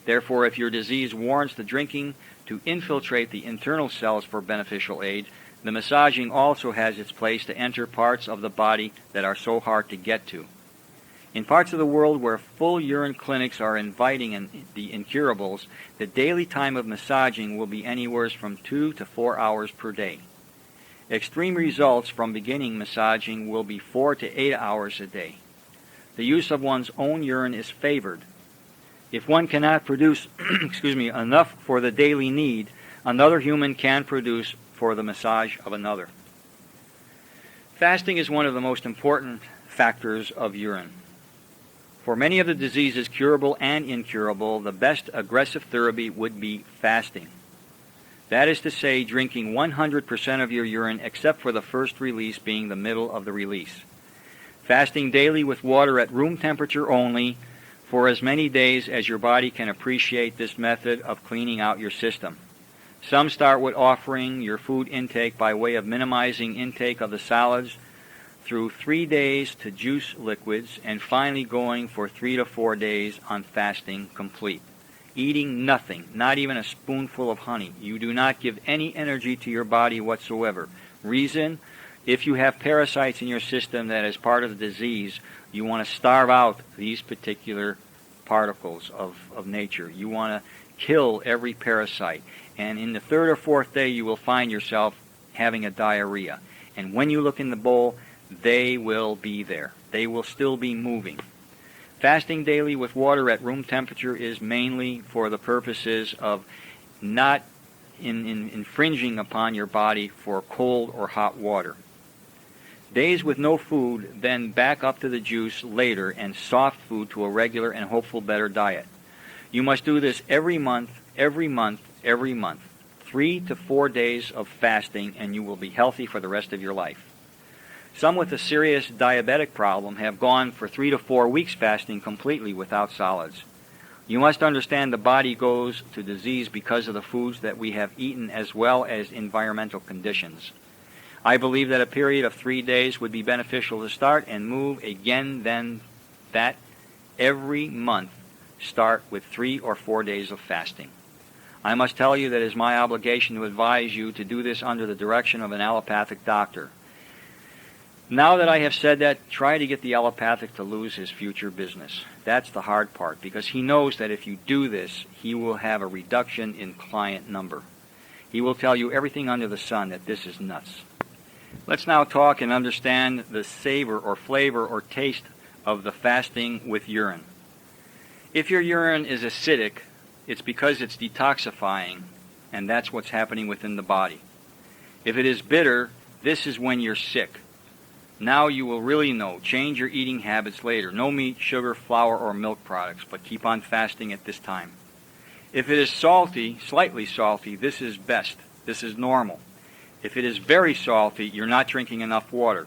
Therefore, if your disease warrants the drinking to infiltrate the internal cells for beneficial aid, the massaging also has its place to enter parts of the body that are so hard to get to. In parts of the world where full urine clinics are inviting the incurables, the daily time of massaging will be anywhere from 2 to 4 hours per day. Extreme results from beginning massaging will be 4 to 8 hours a day. The use of one's own urine is favored. If one cannot produce enough for the daily need, another human can produce for the massage of another. Fasting is one of the most important factors of urine. For many of the diseases, curable and incurable, the best aggressive therapy would be fasting. That is to say, drinking 100% of your urine except for the first release being the middle of the release. Fasting daily with water at room temperature only for as many days as your body can appreciate this method of cleaning out your system. Some start with offering your food intake by way of minimizing intake of the solids through 3 days to juice liquids, and finally going for 3 to 4 days on fasting complete. Eating nothing, not even a spoonful of honey. You do not give any energy to your body whatsoever. Reason, if you have parasites in your system that is part of the disease, you want to starve out these particular particles of nature. You want to kill every parasite. And in the 3rd or 4th day, you will find yourself having a diarrhea. And when you look in the bowl, they will be there. They will still be moving. Fasting daily with water at room temperature is mainly for the purposes of not infringing upon your body for cold or hot water. Days with no food, then back up to the juice later, and soft food to a regular and hopeful better diet. You must do this every month, every month, every month. 3 to 4 days of fasting, and you will be healthy for the rest of your life. Some with a serious diabetic problem have gone for 3 to 4 weeks fasting completely without solids. You must understand the body goes to disease because of the foods that we have eaten as well as environmental conditions. I believe that a period of 3 days would be beneficial to start and move again, then that every month start with 3 or 4 days of fasting. I must tell you that it is my obligation to advise you to do this under the direction of an allopathic doctor. Now that I have said that, try to get the allopathic to lose his future business. That's the hard part, because he knows that if you do this, he will have a reduction in client number. He will tell you everything under the sun that this is nuts. Let's now talk and understand the savor or flavor or taste of the fasting with urine. If your urine is acidic, it's because it's detoxifying, and that's what's happening within the body. If it is bitter, this is when you're sick. Now you will really know. Change your eating habits later. No meat, sugar, flour, or milk products, but keep on fasting at this time. If it is salty, slightly salty, this is best. This is normal. If it is very salty, you're not drinking enough water.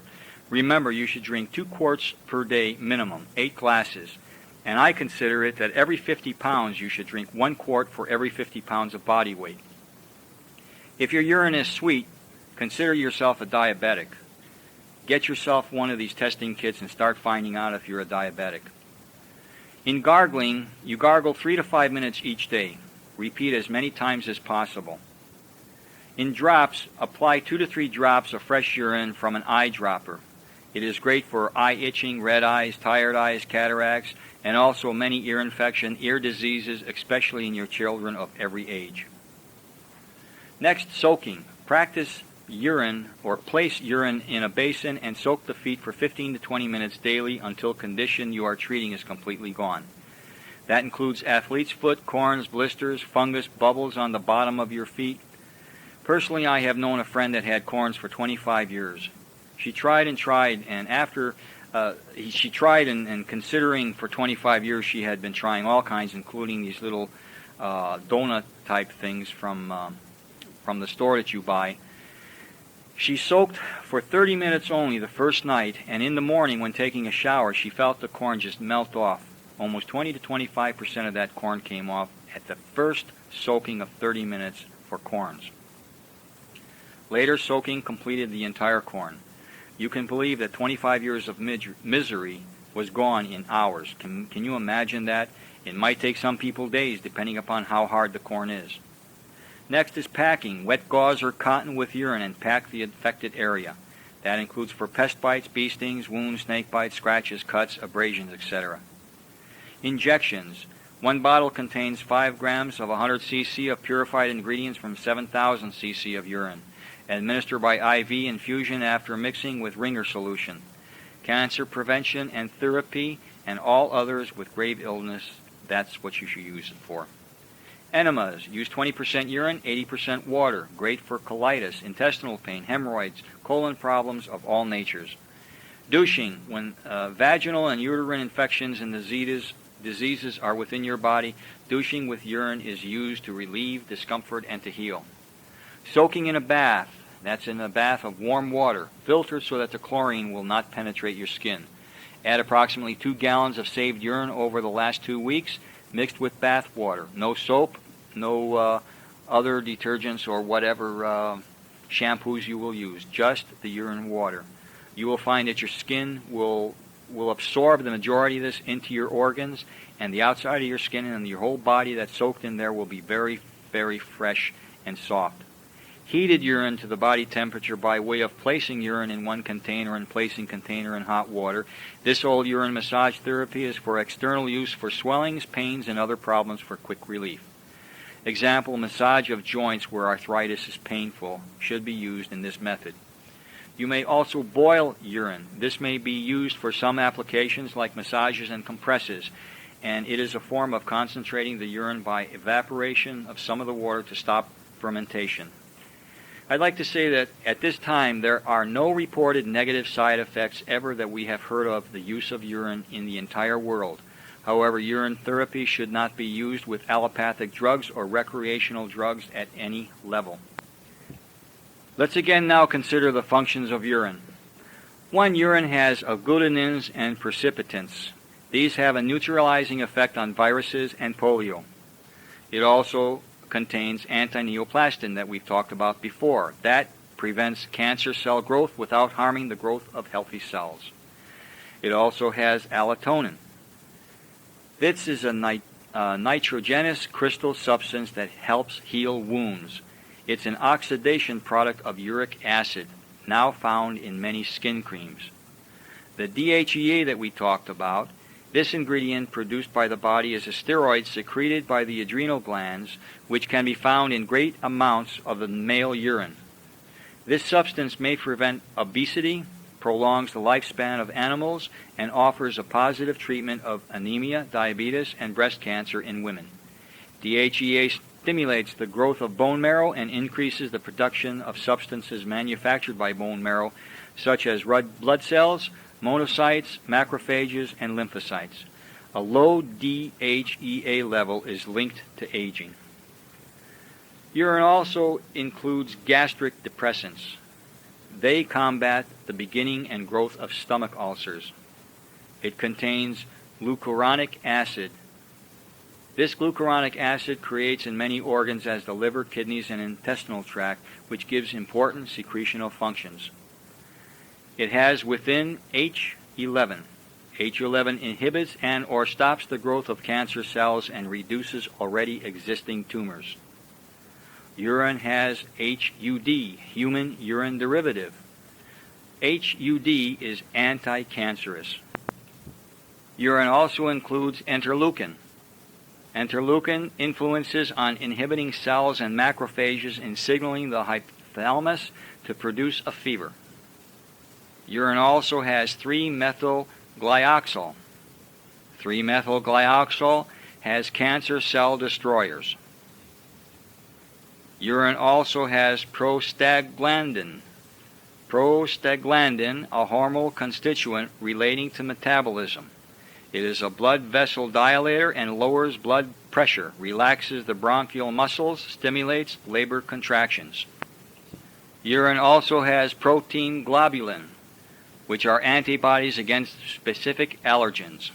Remember, you should drink 2 quarts per day minimum, 8 glasses. And I consider it that every 50 pounds you should drink 1 quart for every 50 pounds of body weight. If your urine is sweet, consider yourself a diabetic. Get yourself one of these testing kits and start finding out if you're a diabetic. In gargling, you gargle 3 to 5 minutes each day. Repeat as many times as possible. In drops, apply 2 to 3 drops of fresh urine from an eyedropper. It is great for eye itching, red eyes, tired eyes, cataracts, and also many ear infection, ear diseases, especially in your children of every age. Next, soaking. Practice urine or place urine in a basin and soak the feet for 15 to 20 minutes daily until condition you are treating is completely gone. That includes athlete's foot, corns, blisters, fungus, bubbles on the bottom of your feet. Personally, I have known a friend that had corns for 25 years. She tried and tried, and after she tried and considering for 25 years she had been trying all kinds, including these little donut-type things from the store that you buy. She soaked for 30 minutes only the first night, and in the morning when taking a shower, she felt the corn just melt off. Almost 20 to 25% of that corn came off at the first soaking of 30 minutes for corns. Later, soaking completed the entire corn. You can believe that 25 years of misery was gone in hours. Can you imagine that? It might take some people days, depending upon how hard the corn is. Next is packing. Wet gauze or cotton with urine and pack the affected area. That includes for pest bites, bee stings, wounds, snake bites, scratches, cuts, abrasions, etc. Injections. 1 bottle contains 5 grams of 100 cc of purified ingredients from 7,000 cc of urine. Administered by IV infusion after mixing with Ringer solution. Cancer prevention and therapy and all others with grave illness, that's what you should use it for. Enemas. Use 20% urine, 80% water. Great for colitis, intestinal pain, hemorrhoids, colon problems of all natures. Douching. When vaginal and uterine infections and diseases are within your body, douching with urine is used to relieve discomfort and to heal. Soaking in a bath. That's in a bath of warm water, filtered so that the chlorine will not penetrate your skin. Add approximately 2 gallons of saved urine over the last 2 weeks, mixed with bath water. No soap, no other detergents or whatever shampoos you will use, just the urine water. You will find that your skin will absorb the majority of this into your organs, and the outside of your skin and your whole body that's soaked in there will be very, very fresh and soft. Heated urine to the body temperature by way of placing urine in one container and placing container in hot water. This old urine massage therapy is for external use for swellings, pains, and other problems for quick relief. Example, massage of joints where arthritis is painful should be used in this method. You may also boil urine. This may be used for some applications like massages and compresses, and it is a form of concentrating the urine by evaporation of some of the water to stop fermentation. I'd like to say that at this time there are no reported negative side effects ever that we have heard of the use of urine in the entire world. However, urine therapy should not be used with allopathic drugs or recreational drugs at any level. Let's again now consider the functions of urine. 1. Urine has agglutinins and precipitants. These have a neutralizing effect on viruses and polio. It also contains anti-neoplastin that we've talked about before. That prevents cancer cell growth without harming the growth of healthy cells. It also has allotonin. This is a nitrogenous crystal substance that helps heal wounds. It's an oxidation product of uric acid, now found in many skin creams. The DHEA that we talked about, this ingredient produced by the body is a steroid secreted by the adrenal glands, which can be found in great amounts of the male urine. This substance may prevent obesity, prolongs the lifespan of animals and offers a positive treatment of anemia, diabetes, and breast cancer in women. DHEA stimulates the growth of bone marrow and increases the production of substances manufactured by bone marrow, such as red blood cells, monocytes, macrophages, and lymphocytes. A low DHEA level is linked to aging. Urine also includes gastric depressants. They combat the beginning and growth of stomach ulcers. It contains glucuronic acid. This glucuronic acid creates in many organs as the liver, kidneys, and intestinal tract, which gives important secretional functions. It has within H11. H11 inhibits and or stops the growth of cancer cells and reduces already existing tumors. Urine has HUD, human urine derivative. HUD is anti-cancerous. Urine also includes interleukin. Interleukin influences on inhibiting cells and macrophages in signaling the hypothalamus to produce a fever. Urine also has 3-methylglyoxal. 3-methylglyoxal has cancer cell destroyers. Urine also has prostaglandin. Prostaglandin, a hormonal constituent relating to metabolism. It is a blood vessel dilator and lowers blood pressure, relaxes the bronchial muscles, stimulates labor contractions. Urine also has protein globulin, which are antibodies against specific allergens.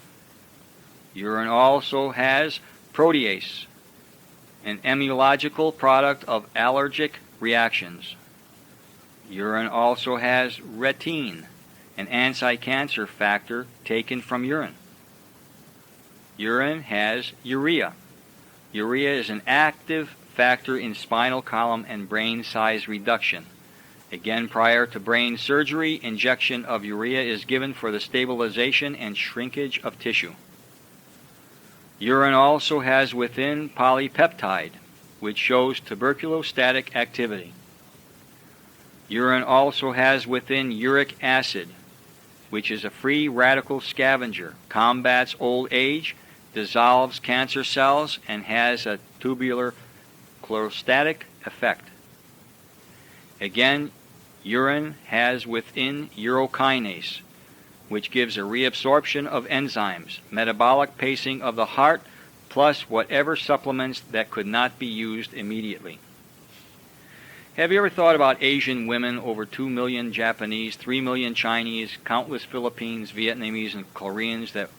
Urine also has protease, an immunological product of allergic reactions. Urine also has retin, an anti-cancer factor taken from urine. Urine has urea. Urea is an active factor in spinal column and brain size reduction. Again, prior to brain surgery, injection of urea is given for the stabilization and shrinkage of tissue. Urine also has within polypeptide, which shows tuberculostatic activity. Urine also has within uric acid, which is a free radical scavenger, combats old age, dissolves cancer cells, and has a tubular cholestatic effect. Again, urine has within urokinase, which gives a reabsorption of enzymes, metabolic pacing of the heart, plus whatever supplements that could not be used immediately. Have you ever thought about Asian women, over 2 million Japanese, 3 million Chinese, countless Philippines, Vietnamese, and Koreans that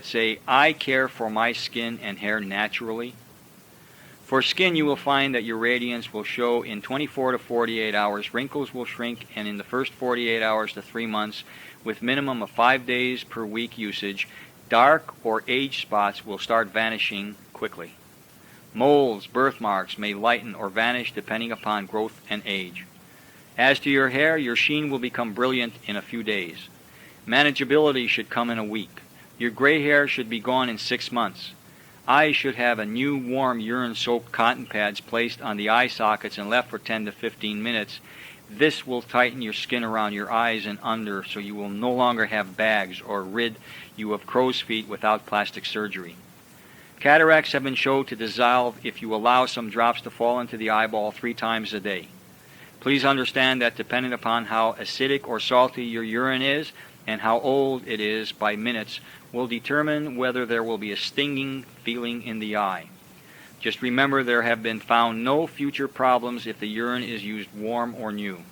say, I care for my skin and hair naturally? For skin, you will find that your radiance will show in 24 to 48 hours, wrinkles will shrink, and in the first 48 hours to 3 months, with minimum of 5 days per week usage, dark or age spots will start vanishing quickly. Moles, birthmarks may lighten or vanish depending upon growth and age. As to your hair, your sheen will become brilliant in a few days. Manageability should come in a week. Your gray hair should be gone in 6 months. Eyes should have a new warm urine-soaked cotton pads placed on the eye sockets and left for 10 to 15 minutes. This will tighten your skin around your eyes and under, so you will no longer have bags or rid you of crow's feet without plastic surgery. Cataracts have been shown to dissolve if you allow some drops to fall into the eyeball 3 times a day. Please understand that depending upon how acidic or salty your urine is and how old it is by minutes will determine whether there will be a stinging feeling in the eye. Just remember, there have been found no future problems if the urine is used warm or new.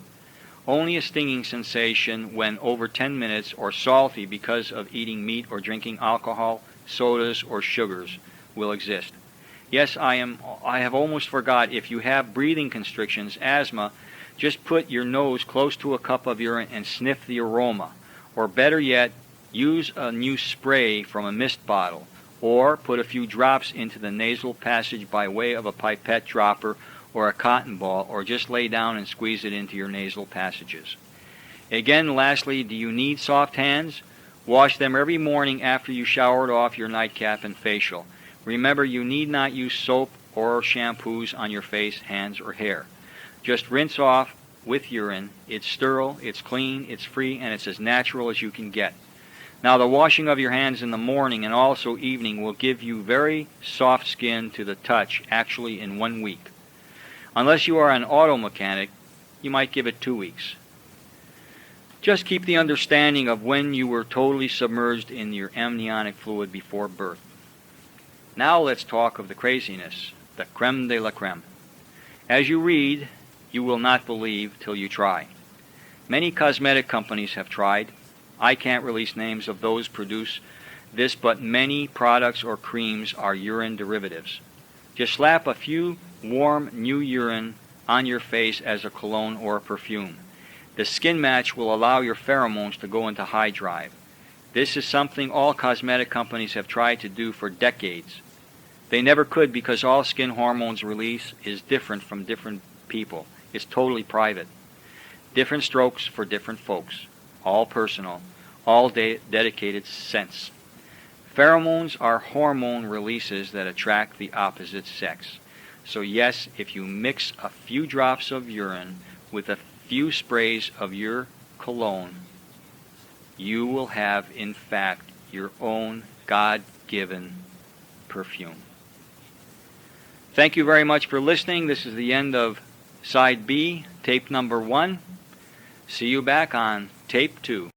Only a stinging sensation when over 10 minutes or salty because of eating meat or drinking alcohol, sodas, or sugars will exist. Yes, I have almost forgot, if you have breathing constrictions, asthma, just put your nose close to a cup of urine and sniff the aroma. Or better yet, use a new spray from a mist bottle, or put a few drops into the nasal passage by way of a pipette dropper or a cotton ball, or just lay down and squeeze it into your nasal passages. Again, lastly, do you need soft hands? Wash them every morning after you showered off your nightcap and facial. Remember, you need not use soap or shampoos on your face, hands, or hair. Just rinse off with urine. It's sterile, it's clean, it's free, and it's as natural as you can get. Now, the washing of your hands in the morning and also evening will give you very soft skin to the touch, actually in 1 week. Unless you are an auto mechanic, you might give it 2 weeks. Just keep the understanding of when you were totally submerged in your amniotic fluid before birth. Now let's talk of the craziness, the creme de la creme. As you read, you will not believe till you try. Many cosmetic companies have tried. I can't release names of those produce this, but many products or creams are urine derivatives. Just slap a few warm new urine on your face as a cologne or a perfume. The skin match will allow your pheromones to go into high drive. This is something all cosmetic companies have tried to do for decades. They never could because all skin hormones release is different from different people. It's totally private. Different strokes for different folks. All personal. All dedicated scents. Pheromones are hormone releases that attract the opposite sex. So yes, if you mix a few drops of urine with a few sprays of your cologne, you will have, in fact, your own God-given perfume. Thank you very much for listening. This is the end of Side B, tape number 1. See you back on tape 2.